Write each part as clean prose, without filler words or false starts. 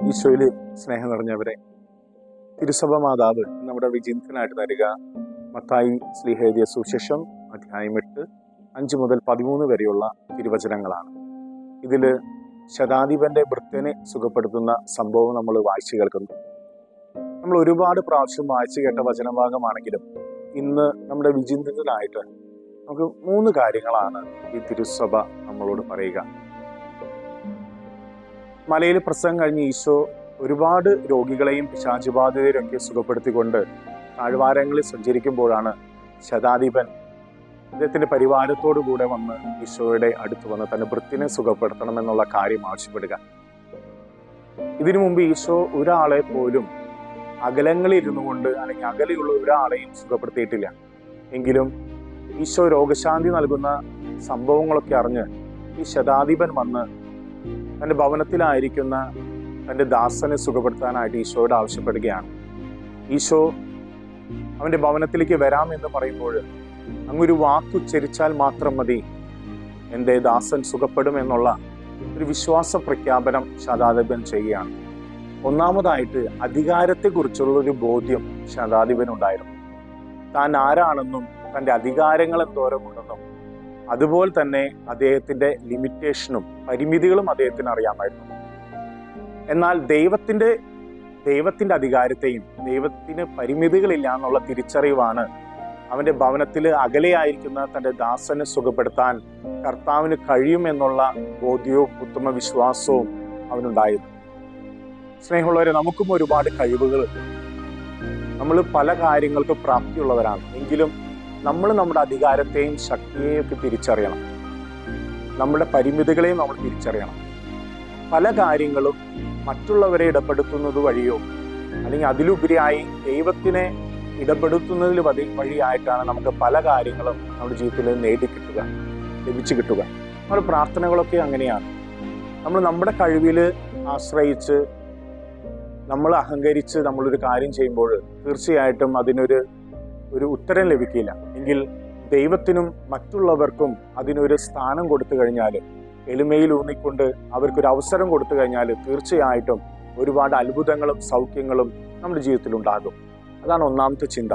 ഈശോയിൽ സ്നേഹം നിറഞ്ഞവരെ, തിരുസഭ മാതാവ് നമ്മുടെ വിചിന്തനായിട്ട് തരിക മത്തായി ശ്ലീഹ എഴുതിയ സുവിശേഷം അധ്യായം 8, 5 മുതൽ 13 വരെയുള്ള തിരുവചനങ്ങളാണ്. ഇതിൽ ശതാധിപന്റെ ഭൃത്യനെ സുഖപ്പെടുത്തുന്ന സംഭവം നമ്മൾ വായിച്ചു കേൾക്കുന്നു. നമ്മൾ ഒരുപാട് പ്രാവശ്യം വായിച്ചു കേട്ട വചനഭാഗമാണെങ്കിലും ഇന്ന് നമ്മുടെ വിചിന്തനത്തിനായിട്ട് നമുക്ക് 3 കാര്യങ്ങളാണ് ഈ തിരുസഭ നമ്മളോട് പറയുക. മലയിൽ പ്രസംഗം കഴിഞ്ഞ് ഈശോ ഒരുപാട് രോഗികളെയും പിശാചുബാധിതരെയും ഒക്കെ സുഖപ്പെടുത്തിക്കൊണ്ട് താഴ്വാരങ്ങളിൽ സഞ്ചരിക്കുമ്പോഴാണ് ശതാധിപൻ അദ്ദേഹത്തിന്റെ പരിവാരത്തോടു കൂടെ വന്ന് ഈശോയുടെ അടുത്ത് വന്ന് തന്റെ ഭൃത്യനെ സുഖപ്പെടുത്തണമെന്നുള്ള കാര്യം ആവശ്യപ്പെടുക. ഇതിനു മുമ്പ് ഈശോ ഒരാളെ പോലും അകലങ്ങളിൽ ഇരുന്നു കൊണ്ട് അല്ലെങ്കിൽ അകലെയുള്ള ഒരാളെയും സുഖപ്പെടുത്തിയിട്ടില്ല. എങ്കിലും ഈശോ രോഗശാന്തി നൽകുന്ന സംഭവങ്ങളൊക്കെ അറിഞ്ഞ് ഈ ശതാധിപൻ വന്ന് തൻ്റെ ഭവനത്തിലായിരിക്കുന്ന തൻ്റെ ദാസനെ സുഖപ്പെടുത്താനായിട്ട് ഈശോയോട് ആവശ്യപ്പെടുകയാണ്. ഈശോ അവൻ്റെ ഭവനത്തിലേക്ക് വരാം എന്ന് പറയുമ്പോൾ അങ്ങൊരു വാക്കുച്ചരിച്ചാൽ മാത്രം മതി എൻ്റെ ദാസൻ സുഖപ്പെടുമെന്നുള്ള ഒരു വിശ്വാസ പ്രഖ്യാപനം ശതാധിപൻ ചെയ്യുകയാണ്. ഒന്നാമതായിട്ട് അധികാരത്തെക്കുറിച്ചുള്ള ഒരു ബോധ്യം ശതാധിപനുണ്ടായിരുന്നു. താൻ ആരാണെന്നും തൻ്റെ അധികാരങ്ങൾ എന്തോരമുണ്ടെന്നും അതുപോലെ തന്നെ അദ്ദേഹത്തിന്റെ ലിമിറ്റേഷനും പരിമിതികളും അദ്ദേഹത്തിന് അറിയാമായിരുന്നു. എന്നാൽ ദൈവത്തിന്റെ അധികാരത്തെയും ദൈവത്തിന് പരിമിതികളില്ല എന്നുള്ള തിരിച്ചറിവാണ് അവന്റെ ഭവനത്തിൽ അകലെയായിരിക്കുന്ന തന്റെ ദാസനെ സുഖപ്പെടുത്താൻ കർത്താവിന് കഴിയുമെന്നുള്ള ബോധ്യവും ഉത്തമ വിശ്വാസവും അവനുണ്ടായിരുന്നു. സ്നേഹമുള്ളവരെ, നമുക്കും ഒരുപാട് കഴിവുകളുണ്ട്. നമ്മൾ പല കാര്യങ്ങൾക്ക് പ്രാപ്തിയുള്ളവരാണ്. എങ്കിലും നമ്മൾ നമ്മുടെ അധികാരത്തെയും ശക്തിയെയും ഒക്കെ തിരിച്ചറിയണം. നമ്മുടെ പരിമിതികളെയും നമ്മൾ തിരിച്ചറിയണം. പല കാര്യങ്ങളും മറ്റുള്ളവരെ ഇടപെടുത്തുന്നത് വഴിയോ അല്ലെങ്കിൽ അതിലുപരിയായി ദൈവത്തിനെ ഇടപെടുത്തുന്നതിൽ വഴിയായിട്ടാണ് നമുക്ക് പല കാര്യങ്ങളും നമ്മുടെ ജീവിതത്തിൽ ലഭിച്ചു കിട്ടുക. നമ്മുടെ പ്രാർത്ഥനകളൊക്കെ അങ്ങനെയാണ്. നമ്മൾ നമ്മുടെ കഴിവിൽ ആശ്രയിച്ച് നമ്മൾ അഹങ്കരിച്ച് നമ്മളൊരു കാര്യം ചെയ്യുമ്പോൾ തീർച്ചയായിട്ടും അതിനൊരു ഉത്തരം ലഭിക്കില്ല. എങ്കിൽ ദൈവത്തിനും മറ്റുള്ളവർക്കും അതിനൊരു സ്ഥാനം കൊടുത്തു കഴിഞ്ഞാൽ, എളിമയിൽ ഊന്നിക്കൊണ്ട് അവർക്കൊരു അവസരം കൊടുത്തു കഴിഞ്ഞാൽ തീർച്ചയായിട്ടും ഒരുപാട് അത്ഭുതങ്ങളും സൗഖ്യങ്ങളും നമ്മുടെ ജീവിതത്തിൽ ഉണ്ടാകും. അതാണ് ഒന്നാമത്തെ ചിന്ത.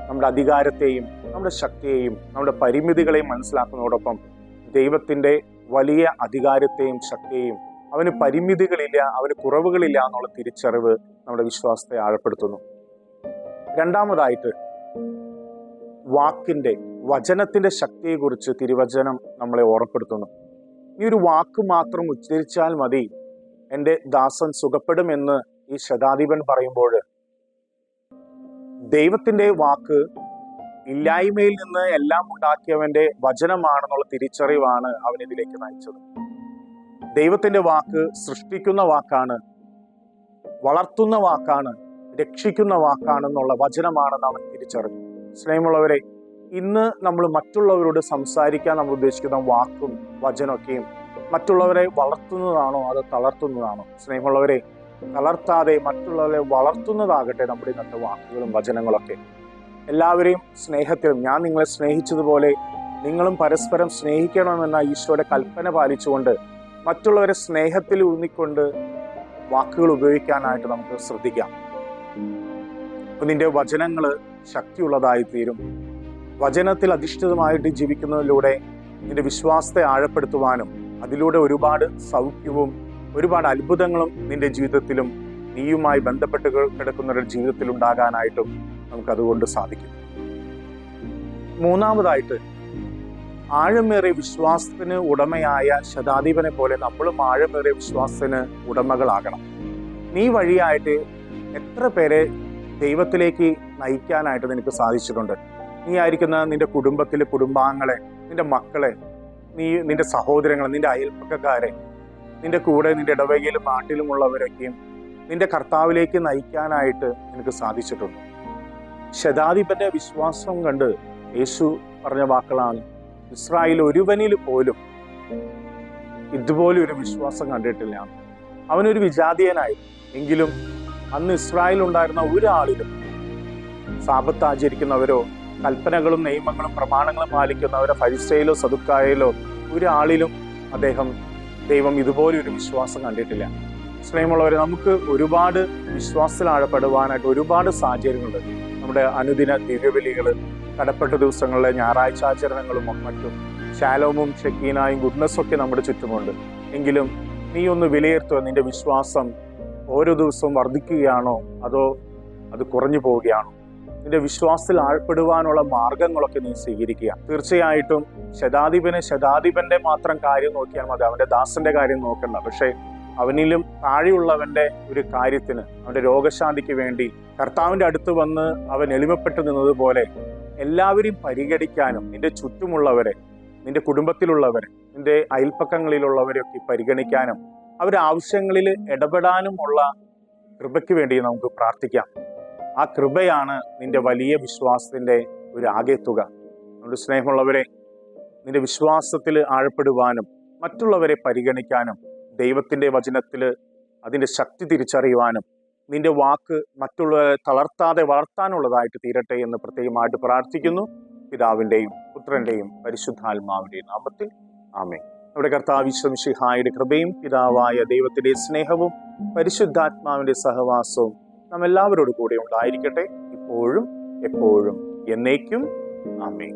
നമ്മുടെ അധികാരത്തെയും നമ്മുടെ ശക്തിയെയും നമ്മുടെ പരിമിതികളെയും മനസ്സിലാക്കുന്നതോടൊപ്പം ദൈവത്തിൻ്റെ വലിയ അധികാരത്തെയും ശക്തിയെയും അവന് പരിമിതികളില്ല, അവന് കുറവുകളില്ല എന്നുള്ള തിരിച്ചറിവ് നമ്മുടെ വിശ്വാസത്തെ ആഴപ്പെടുത്തുന്നു. രണ്ടാമതായിട്ട് വചനത്തിന്റെ ശക്തിയെക്കുറിച്ച് തിരുവചനം നമ്മളെ ഓർമ്മപ്പെടുത്തുന്നു. ഈ ഒരു വാക്ക് മാത്രം ഉച്ചരിച്ചാൽ മതി എൻ്റെ ദാസൻ സുഖപ്പെടുമെന്ന് ഈ ശതാധിപൻ പറയുമ്പോൾ ദൈവത്തിന്റെ വാക്ക് ഇല്ലായ്മയിൽ നിന്ന് എല്ലാം ഉണ്ടാക്കിയവന്റെ വചനമാണെന്നുള്ള തിരിച്ചറിവാണ് അവനിതിലേക്ക് നയിച്ചത്. ദൈവത്തിന്റെ വാക്ക് സൃഷ്ടിക്കുന്ന വാക്കാണ്, വളർത്തുന്ന വാക്കാണ്, രക്ഷിക്കുന്ന വാക്കാണെന്നുള്ള വചനമാണെന്ന് അവൻ തിരിച്ചറിഞ്ഞു. സ്നേഹമുള്ളവരെ, ഇന്ന് നമ്മൾ മറ്റുള്ളവരോട് സംസാരിക്കാൻ നമ്മൾ ഉദ്ദേശിക്കുന്ന വാക്കും വചനമൊക്കെയും മറ്റുള്ളവരെ വളർത്തുന്നതാണോ അതോ തളർത്തുന്നതാണോ? സ്നേഹമുള്ളവരെ, തളർത്താതെ മറ്റുള്ളവരെ വളർത്തുന്നതാകട്ടെ നമ്മുടെ ഇന്നത്തെ വാക്കുകളും വചനങ്ങളൊക്കെ. എല്ലാവരെയും സ്നേഹത്തിലും ഞാൻ നിങ്ങളെ സ്നേഹിച്ചതുപോലെ നിങ്ങളും പരസ്പരം സ്നേഹിക്കണമെന്ന ഈശോയുടെ കൽപ്പന പാലിച്ചുകൊണ്ട് മറ്റുള്ളവരെ സ്നേഹത്തിൽ ഊന്നിക്കൊണ്ട് വാക്കുകൾ ഉപയോഗിക്കാനായിട്ട് നമുക്ക് ശ്രദ്ധിക്കാം. അപ്പൊ നിന്റെ വചനങ്ങൾ ശക്തിയുള്ളതായി തീരും. വചനത്തിൽ അധിഷ്ഠിതമായിട്ട് ജീവിക്കുന്നതിലൂടെ നിന്റെ വിശ്വാസത്തെ ആഴപ്പെടുത്തുവാനും അതിലൂടെ ഒരുപാട് സൗഖ്യവും ഒരുപാട് അത്ഭുതങ്ങളും നിന്റെ ജീവിതത്തിലും നീയുമായി ബന്ധപ്പെട്ട് കിടക്കുന്നവരുടെ ജീവിതത്തിൽ ഉണ്ടാകാനായിട്ടും നമുക്കതുകൊണ്ട് സാധിക്കും. മൂന്നാമതായിട്ട് ആഴമേറിയ വിശ്വാസത്തിന് ഉടമയായ ശതാധിപനെ പോലെ നമ്മളും ആഴമേറിയ വിശ്വാസത്തിന് ഉടമകളാകണം. നീ വഴിയായിട്ട് എത്ര പേരെ ദൈവത്തിലേക്ക് നയിക്കാനായിട്ട് നിനക്ക് സാധിച്ചിട്ടുണ്ട്. നീ ആയിരിക്കുന്ന നിന്റെ കുടുംബത്തിലെ കുടുംബാംഗങ്ങളെ, നിന്റെ മക്കളെ, നിന്റെ സഹോദരങ്ങളെ, നിന്റെ അയൽപ്പക്കക്കാരെ, നിന്റെ കൂടെ നിന്റെ ഇടവകയിലും നാട്ടിലുമുള്ളവരൊക്കെയും നിന്റെ കർത്താവിലേക്ക് നയിക്കാനായിട്ട് നിനക്ക് സാധിച്ചിട്ടുണ്ട്. ശതാധിപന്റെ വിശ്വാസം കണ്ട് യേശു പറഞ്ഞ വാക്കുകളാണ്, ഇസ്രായേൽ ഒരുവനിൽ പോലും ഇതുപോലെ ഒരു വിശ്വാസം കണ്ടിട്ടില്ല. അവനൊരു വിജാതീയനായി, എങ്കിലും അന്ന് ഇസ്രായേൽ ഉണ്ടായിരുന്ന ഒരാളിലും സാബത്ത് ആചരിക്കുന്നവരോ കൽപ്പനകളും നിയമങ്ങളും പ്രമാണങ്ങളും പാലിക്കുന്നവരോ ഫരിസേയിലോ സദുക്കായയിലോ ഒരാളിലും ദൈവം ഇതുപോലെ ഒരു വിശ്വാസം കണ്ടിട്ടില്ല. സ്നേഹമുള്ളവരെ, നമുക്ക് ഒരുപാട് വിശ്വാസത്തിൽ ആഴപ്പെടുവാനായിട്ട് ഒരുപാട് സാഹചര്യങ്ങളുണ്ട്. നമ്മുടെ അനുദിന ദിവ്യബലികൾ, കടപ്പെട്ട ദിവസങ്ങളിലെ ഞായറാഴ്ച ആചരണങ്ങളും മറ്റും ശാലോമും ഷെക്കീനായും ഗുഡ്നസ്സും ഒക്കെ നമ്മുടെ ചുറ്റുമുണ്ട്. എങ്കിലും നീ ഒന്ന് വിലയിരുത്തുക, നിന്റെ വിശ്വാസം ഓരോ ദിവസവും വർദ്ധിക്കുകയാണോ അതോ അത് കുറഞ്ഞു പോവുകയാണോ? നിന്റെ വിശ്വാസത്തിൽ ആഴപ്പെടുവാനുള്ള മാർഗങ്ങളൊക്കെ നീ സ്വീകരിക്കുക. തീർച്ചയായിട്ടും ശതാധിപന്റെ മാത്രം കാര്യം നോക്കിയാൽ മതി, അവന്റെ ദാസന്റെ കാര്യം നോക്കണ്ട. പക്ഷെ അവനിലും താഴെയുള്ളവന്റെ ഒരു കാര്യത്തിന്, അവന്റെ രോഗശാന്തിക്ക് വേണ്ടി കർത്താവിന്റെ അടുത്ത് വന്ന് അവൻ എളിമപ്പെട്ടു നിന്നതുപോലെ എല്ലാവരെയും പരിഗണിക്കാനും, നിന്റെ ചുറ്റുമുള്ളവരെ, നിന്റെ കുടുംബത്തിലുള്ളവരെ, നിന്റെ അയൽപ്പക്കങ്ങളിലുള്ളവരെയൊക്കെ പരിഗണിക്കാനും അവരുടെ ആവശ്യങ്ങളിൽ ഇടപെടാനുമുള്ള കൃപയ്ക്ക് വേണ്ടി നമുക്ക് പ്രാർത്ഥിക്കാം. ആ കൃപയാണ് നിന്റെ വലിയ വിശ്വാസത്തിന്റെ ഒരു ആകെത്തുക. അതുകൊണ്ട് സ്നേഹമുള്ളവരെ, നിന്റെ വിശ്വാസത്തിൽ ആഴപ്പെടുവാനും മറ്റുള്ളവരെ പരിഗണിക്കാനും ദൈവത്തിന്റെ വചനത്തിൽ അതിൻ്റെ ശക്തി തിരിച്ചറിയുവാനും നിന്റെ വാക്ക് മറ്റുള്ളവരെ തളർത്താതെ വളർത്താനുള്ളതായിട്ട് തീരട്ടെ എന്ന് പ്രത്യേകമായിട്ട് പ്രാർത്ഥിക്കുന്നു. പിതാവിൻ്റെയും പുത്രൻ്റെയും പരിശുദ്ധാത്മാവിൻ്റെയും നാമത്തിൽ ആമേൻ. നമ്മുടെ കർത്താവ് ഈശോ മിശിഹായുടെ കൃപയും പിതാവായ ദൈവത്തിന്റെ സ്നേഹവും പരിശുദ്ധാത്മാവിന്റെ സഹവാസവും നാം എല്ലാവരോടും കൂടെ ഉണ്ടായിരിക്കട്ടെ, ഇപ്പോഴും എപ്പോഴും എന്നേക്കും. ആമേൻ.